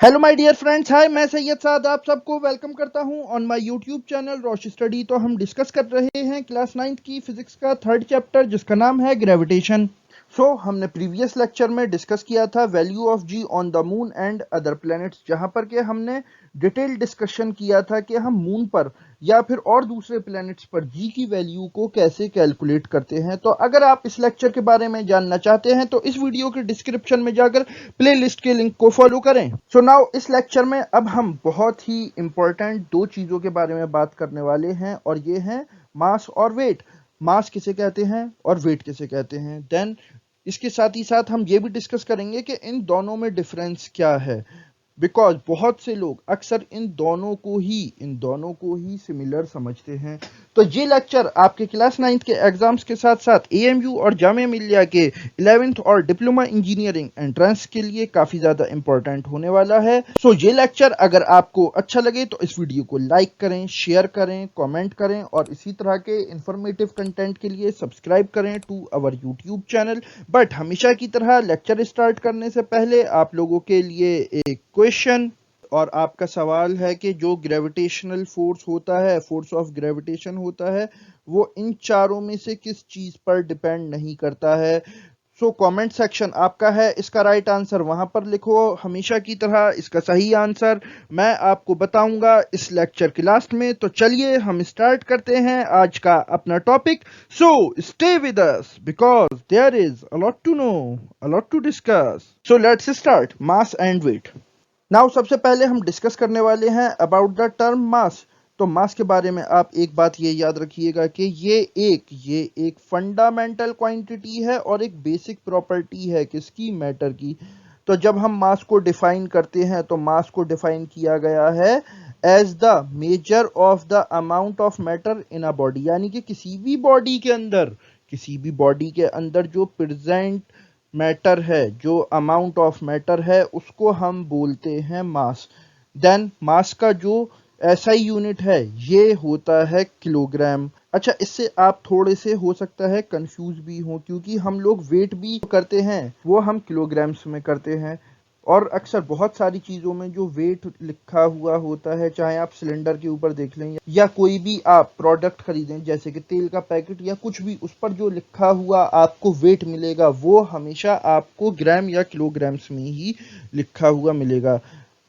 Hello my dear friends, hi, मैं सैयद साद आप सबको वेलकम करता हूं on my YouTube channel Rosh Study. तो हम डिस्कस कर रहे हैं क्लास 9th की फिजिक्स का थर्ड चैप्टर जिसका नाम है ग्रेविटेशन। हमने प्रीवियस लेक्चर में डिस्कस किया था value of G on the moon and other planets, जहां पर के हमने डिटेल डिस्कशन किया था कि हम मून पर या फिर और दूसरे प्लैनेट्स पर जी की वैल्यू को कैसे कैलकुलेट करते हैं। तो अगर आप इस लेक्चर के बारे में जानना चाहते हैं तो इस वीडियो के डिस्क्रिप्शन में जाकर प्लेलिस्ट के लिंक को फॉलो करें। नाउ इस लेक्चर में अब हम बहुत ही इंपॉर्टेंट दो चीज़ों के बारे में बात करने वाले हैं और ये हैं मास और वेट। मास किसे कहते हैं और वेट किसे कहते हैं। देन इसके साथ ही साथ हम ये भी डिस्कस करेंगे कि इन दोनों में डिफरेंस क्या है, बिकॉज बहुत से लोग अक्सर इन दोनों को ही सिमिलर समझते हैं। तो ये लेक्चर आपके क्लास 9th के एग्जाम्स के साथ साथ एएमयू और जामिया मिलिया के 11th और डिप्लोमा इंजीनियरिंग एंट्रेंस के लिए काफ़ी ज़्यादा इंपॉर्टेंट होने वाला है। ये लेक्चर अगर आपको अच्छा लगे तो इस वीडियो को लाइक करें, शेयर करें, कमेंट करें और इसी तरह के इंफॉर्मेटिव कंटेंट के लिए सब्सक्राइब करें to our YouTube channel. But हमेशा की तरह लेक्चर स्टार्ट करने से पहले आप लोगों के लिए एक क्वेश्चन, और आपका सवाल है कि जो ग्रेविटेशनल फोर्स होता है, फोर्स ऑफ ग्रेविटेशन होता है, वो इन चारों में से किस चीज पर डिपेंड नहीं करता है। कमेंट सेक्शन आपका है, इसका राइट आंसर वहां पर लिखो। हमेशा की तरह इसका सही आंसर मैं आपको बताऊंगा इस लेक्चर के लास्ट में। तो चलिए हम स्टार्ट करते हैं आज का अपना topic. Stay with us because there is a lot to know, a lot to discuss. Let's start mass and weight. Now सबसे पहले हम डिस्कस करने वाले हैं अबाउट द टर्म मास। तो मास के बारे में आप एक बात ये याद रखिएगा कि ये एक फंडामेंटल क्वांटिटी है और एक बेसिक प्रॉपर्टी है किसकी, मैटर की। तो जब हम मास को डिफाइन करते हैं तो मास को डिफाइन किया गया है as the measure of the amount of matter in a body, यानी कि किसी भी बॉडी के अंदर जो प्रेजेंट मैटर है, जो अमाउंट ऑफ मैटर है, उसको हम बोलते हैं मास। देन मास का जो एसआई यूनिट है ये होता है किलोग्राम। अच्छा, इससे आप थोड़े से हो सकता है कंफ्यूज भी हो, क्योंकि हम लोग वेट भी करते हैं वो हम किलोग्राम्स में करते हैं। और अक्सर बहुत सारी चीज़ों में जो वेट लिखा हुआ होता है, चाहे आप सिलेंडर के ऊपर देख लें या कोई भी आप प्रोडक्ट खरीदें जैसे कि तेल का पैकेट या कुछ भी, उस पर जो लिखा हुआ आपको वेट मिलेगा वो हमेशा आपको ग्राम या किलोग्राम्स में ही लिखा हुआ मिलेगा।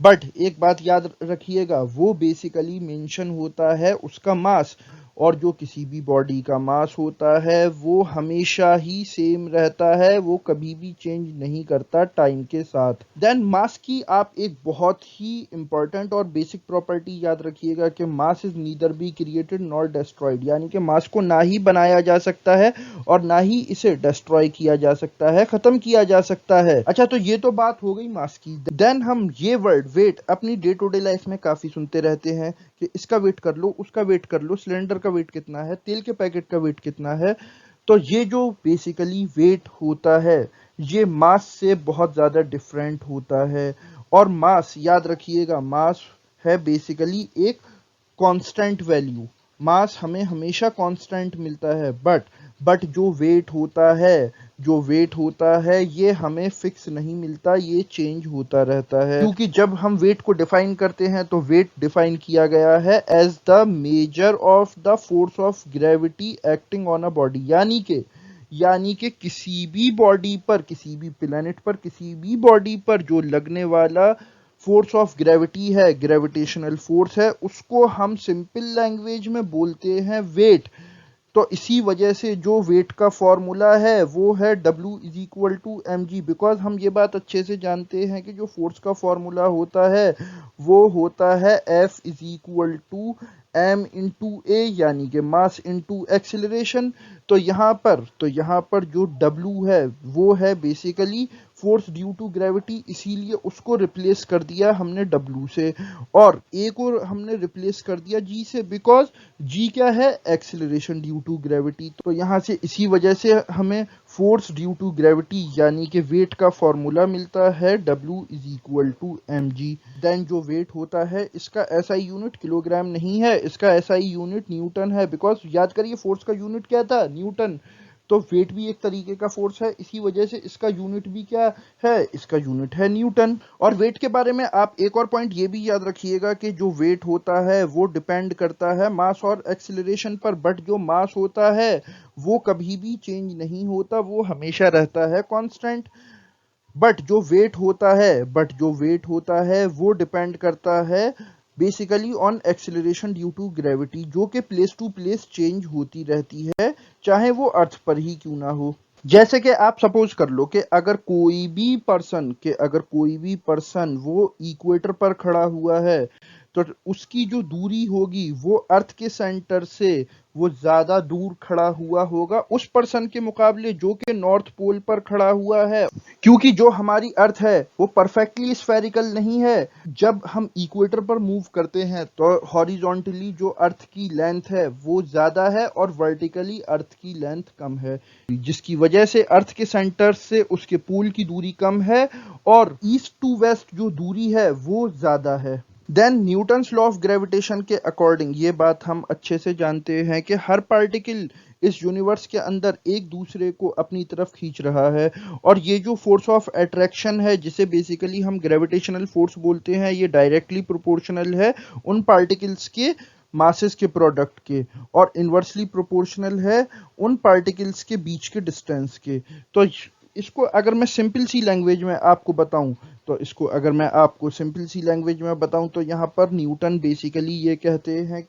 बट एक बात याद रखिएगा, वो बेसिकली मेंशन होता है उसका मास, और जो किसी भी बॉडी का मास होता है वो हमेशा ही सेम रहता है, वो कभी भी चेंज नहीं करता टाइम के साथ। देन मास की आप एक बहुत ही इंपॉर्टेंट और बेसिक प्रॉपर्टी याद रखिएगा कि mass is neither be created nor destroyed, यानी कि मास को ना ही बनाया जा सकता है और ना ही इसे डिस्ट्रॉय किया जा सकता है, खत्म किया जा सकता है। अच्छा, तो ये तो बात हो गई मास की। देन हम ये वर्ड वेट अपनी डे टू डे लाइफ में काफी सुनते रहते हैं कि इसका वेट कर लो, उसका वेट कर लो, सिलेंडर का वेट कितना है, तेल के पैकेट का वेट कितना है। तो ये जो बेसिकली वेट होता है ये मास से बहुत ज़्यादा डिफरेंट होता है। और मास याद रखिएगा, मास है बेसिकली एक कांस्टेंट वैल्यू। मास हमें हमेशा कांस्टेंट मिलता है, बट जो वेट होता है ये हमें फिक्स नहीं मिलता, ये चेंज होता रहता है। क्योंकि जब हम वेट को डिफाइन करते हैं तो वेट डिफाइन किया गया है as the measure of the force of gravity acting on a body, यानी कि किसी भी बॉडी पर, किसी भी प्लेनेट पर, किसी भी बॉडी पर जो लगने वाला फोर्स ऑफ ग्रेविटी है, ग्रेविटेशनल फोर्स है, उसको हम सिंपल लैंग्वेज में बोलते हैं वेट। तो इसी वजह से जो वेट का फॉर्मूला है वो है W is equal to m g, because हम ये बात अच्छे से जानते हैं कि जो फोर्स का फॉर्मूला होता है वो होता है F is equal to m into A, यानी कि मास इंटू एक्सिलरेशन। तो यहाँ पर जो W है वो है basically force due to gravity, इसीलिए उसको रिप्लेस कर दिया हमने W से, और A को हमने रिप्लेस कर दिया G से, बिकॉज G क्या है, एक्सिलरेशन ड्यू टू ग्रेविटी। तो यहाँ से इसी वजह से हमें फोर्स ड्यू टू ग्रेविटी यानी कि वेट का फॉर्मूला मिलता है W is equal to m g. Then जो वेट होता है इसका एसआई यूनिट किलोग्राम नहीं है, इसका एसआई यूनिट न्यूटन है, बिकॉज याद करिए फोर्स का यूनिट क्या था, न्यूटन। तो वेट भी एक तरीके का फोर्स है, इसी वजह से इसका यूनिट भी क्या है, इसका यूनिट है न्यूटन। और वेट के बारे में आप एक और पॉइंट ये भी याद रखिएगा कि जो वेट होता है वो डिपेंड करता है मास और एक्सीलरेशन पर, बट जो मास होता है वो कभी भी चेंज नहीं होता, वो हमेशा रहता है कांस्टेंट। बट जो वेट होता है वो डिपेंड करता है basically on acceleration due to gravity, जो कि प्लेस टू प्लेस चेंज होती रहती है, चाहे वो अर्थ पर ही क्यों ना हो। जैसे कि आप सपोज कर लो कि अगर कोई भी पर्सन वो इक्वेटर पर खड़ा हुआ है, तो उसकी जो दूरी होगी वो अर्थ के सेंटर से वो ज्यादा दूर खड़ा हुआ होगा उस पर्सन के मुकाबले जो कि नॉर्थ पोल पर खड़ा हुआ है, क्योंकि जो हमारी अर्थ है वो परफेक्टली स्फेरिकल नहीं है। जब हम इक्वेटर पर मूव करते हैं तो हॉरिजॉन्टली जो अर्थ की लेंथ है वो ज्यादा है और वर्टिकली अर्थ की लेंथ कम है, जिसकी वजह से अर्थ के सेंटर से उसके पोल की दूरी कम है और ईस्ट टू वेस्ट जो दूरी है वो ज्यादा है। Then Newton's law of gravitation के अकॉर्डिंग ये बात हम अच्छे से जानते हैं कि हर पार्टिकल इस यूनिवर्स के अंदर एक दूसरे को अपनी तरफ खींच रहा है, और ये जो फोर्स ऑफ अट्रैक्शन है जिसे बेसिकली हम ग्रेविटेशनल फोर्स बोलते हैं, ये डायरेक्टली प्रोपोर्शनल है उन पार्टिकल्स के मासेस के प्रोडक्ट के, और इन्वर्सली प्रोपोर्शनल है उन पार्टिकल्स के बीच के डिस्टेंस के। तो इसको अगर मैं सिंपल सी लैंग्वेज में आपको बताऊं तो यहाँ पर न्यूटन बेसिकली ये कहते हैं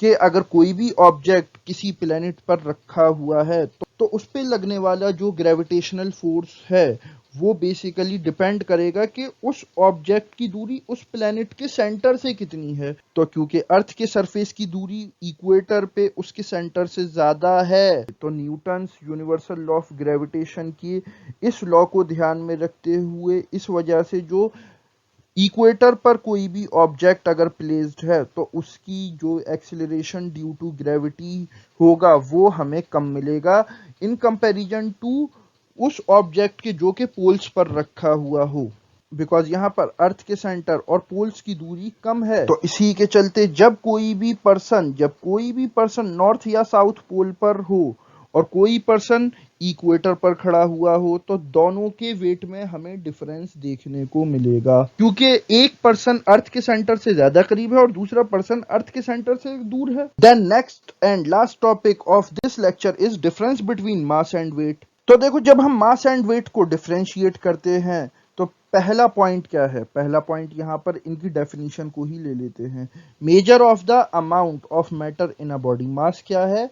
कि अगर कोई भी ऑब्जेक्ट किसी प्लेनेट पर रखा हुआ है तो उस पे लगने वाला जो ग्रेविटेशनल फोर्स है वो बेसिकली डिपेंड करेगा कि उस ऑब्जेक्ट की दूरी उस प्लेनेट के सेंटर से कितनी है। तो क्योंकि अर्थ के सरफेस की दूरी इक्वेटर पे उसके सेंटर से ज्यादा है, तो Newton's universal law of gravitation की इस लॉ को ध्यान में रखते हुए इस वजह से जो इक्वेटर पर कोई भी ऑब्जेक्ट अगर प्लेस्ड है तो उसकी जो एक्सीलरेशन ड्यू टू ग्रेविटी होगा वो हमें कम मिलेगा इन कंपैरिजन टू उस ऑब्जेक्ट के जो कि पोल्स पर रखा हुआ हो, बिकॉज यहाँ पर अर्थ के सेंटर और पोल्स की दूरी कम है। तो इसी के चलते जब कोई भी पर्सन नॉर्थ या साउथ पोल पर हो और कोई पर्सन इक्वेटर पर खड़ा हुआ हो तो दोनों के वेट में हमें डिफरेंस देखने को मिलेगा, क्योंकि एक पर्सन अर्थ के सेंटर से ज्यादा करीब है और दूसरा पर्सन अर्थ के सेंटर से दूर है। Then next and last topic of this lecture is difference between mass and weight. तो देखो, जब हम मास एंड वेट को डिफरेंशिएट करते हैं तो पहला पॉइंट क्या है, पहला पॉइंट यहाँ पर इनकी डेफिनेशन को ही ले लेते हैं। Measure of the amount of matter in a body. Mass क्या है,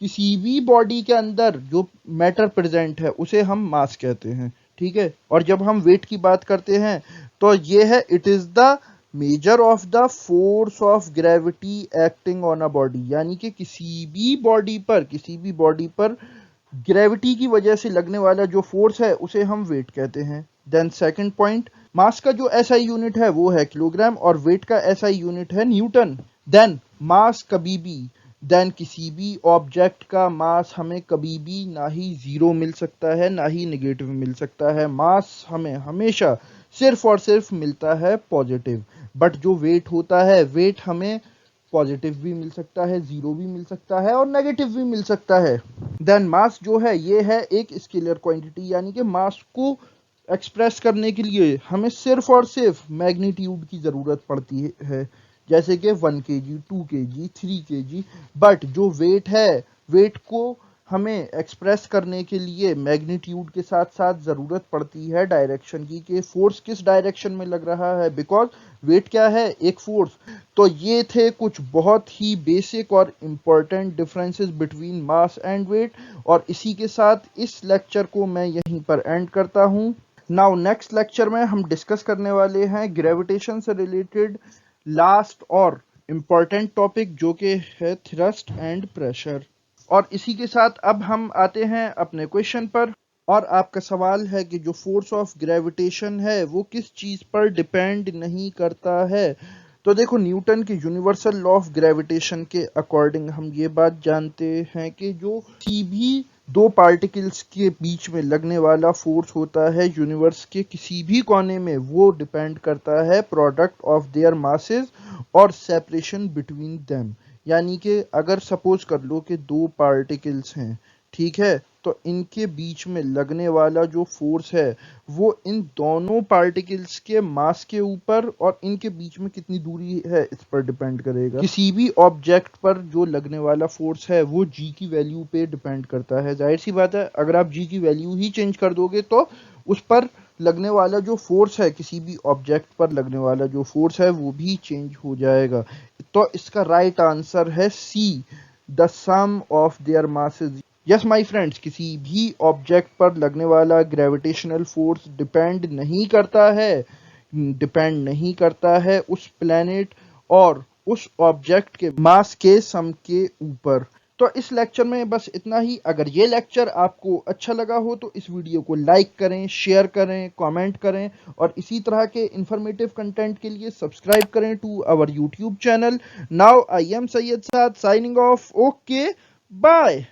किसी भी बॉडी के अंदर जो मैटर प्रेजेंट है उसे हम मास कहते हैं, ठीक है। और जब हम वेट की बात करते हैं तो ये है it is the measure of the force of gravity acting on a body, यानी कि किसी भी बॉडी पर ग्रेविटी की वजह से लगने वाला जो फोर्स है उसे हम वेट कहते हैं। देन सेकंड पॉइंट, मास का जो एसआई यूनिट है वो है किलोग्राम और वेट का एसआई यूनिट है न्यूटन। देन मास किसी भी ऑब्जेक्ट का मास हमें कभी भी ना ही जीरो मिल सकता है ना ही नेगेटिव मिल सकता है, मास हमें हमेशा सिर्फ और सिर्फ मिलता है पॉजिटिव। बट जो वेट होता है, वेट हमें पॉजिटिव भी मिल सकता है, जीरो भी मिल सकता है और नेगेटिव भी मिल सकता है। देन मास जो है ये है एक स्केलर क्वांटिटी, यानी कि मास को एक्सप्रेस करने के लिए हमें सिर्फ और सिर्फ मैग्नीट्यूड की जरूरत पड़ती है, जैसे कि 1 kg 2 kg 3 kg। बट जो वेट है, वेट को हमें एक्सप्रेस करने के लिए मैग्नीट्यूड के साथ साथ जरूरत पड़ती है डायरेक्शन की, कि फोर्स किस डायरेक्शन में लग रहा है, बिकॉज वेट क्या है, एक फोर्स। तो ये थे कुछ बहुत ही बेसिक और important differences between mass and weight, और इसी के साथ इस लेक्चर को मैं यहीं पर एंड करता हूँ। नाउ नेक्स्ट लेक्चर में हम डिस्कस करने वाले हैं ग्रेविटेशन से रिलेटेड लास्ट और इम्पोर्टेंट टॉपिक, जो कि है थ्रस्ट एंड प्रेशर। और इसी के साथ अब हम आते हैं अपने क्वेश्चन पर, और आपका सवाल है कि जो फोर्स ऑफ ग्रेविटेशन है वो किस चीज पर डिपेंड नहीं करता है। तो देखो, न्यूटन के यूनिवर्सल लॉ ऑफ ग्रेविटेशन के अकॉर्डिंग हम ये बात जानते हैं कि जो किसी भी दो पार्टिकल्स के बीच में लगने वाला फोर्स होता है यूनिवर्स के किसी भी कोने में, वो डिपेंड करता है प्रोडक्ट ऑफ देयर मासेस और सेपरेशन बिटवीन देम। यानी कि अगर सपोज कर लो कि दो पार्टिकल्स हैं, ठीक है, तो इनके बीच में लगने वाला जो फोर्स है वो इन दोनों पार्टिकल्स के मास के ऊपर और इनके बीच में कितनी दूरी है इस पर डिपेंड करेगा। किसी भी ऑब्जेक्ट पर जो लगने वाला फोर्स है वो जी की वैल्यू पे डिपेंड करता है। जाहिर सी बात है, अगर आप जी की वैल्यू ही चेंज कर दोगे तो उस पर लगने वाला जो फोर्स है, किसी भी ऑब्जेक्ट पर लगने वाला जो फोर्स है वो भी चेंज हो जाएगा। तो इसका राइट आंसर है C, the sum of their masses. Yes my friends, किसी भी ऑब्जेक्ट पर लगने वाला ग्रेविटेशनल फोर्स डिपेंड नहीं करता है उस प्लेनेट और उस ऑब्जेक्ट के मास के सम के ऊपर। तो इस लेक्चर में बस इतना ही। अगर ये लेक्चर आपको अच्छा लगा हो तो इस वीडियो को लाइक करें, शेयर करें, कमेंट करें और इसी तरह के इंफॉर्मेटिव कंटेंट के लिए सब्सक्राइब करें to our YouTube channel. Now I am Syed Saad signing off. Okay, bye.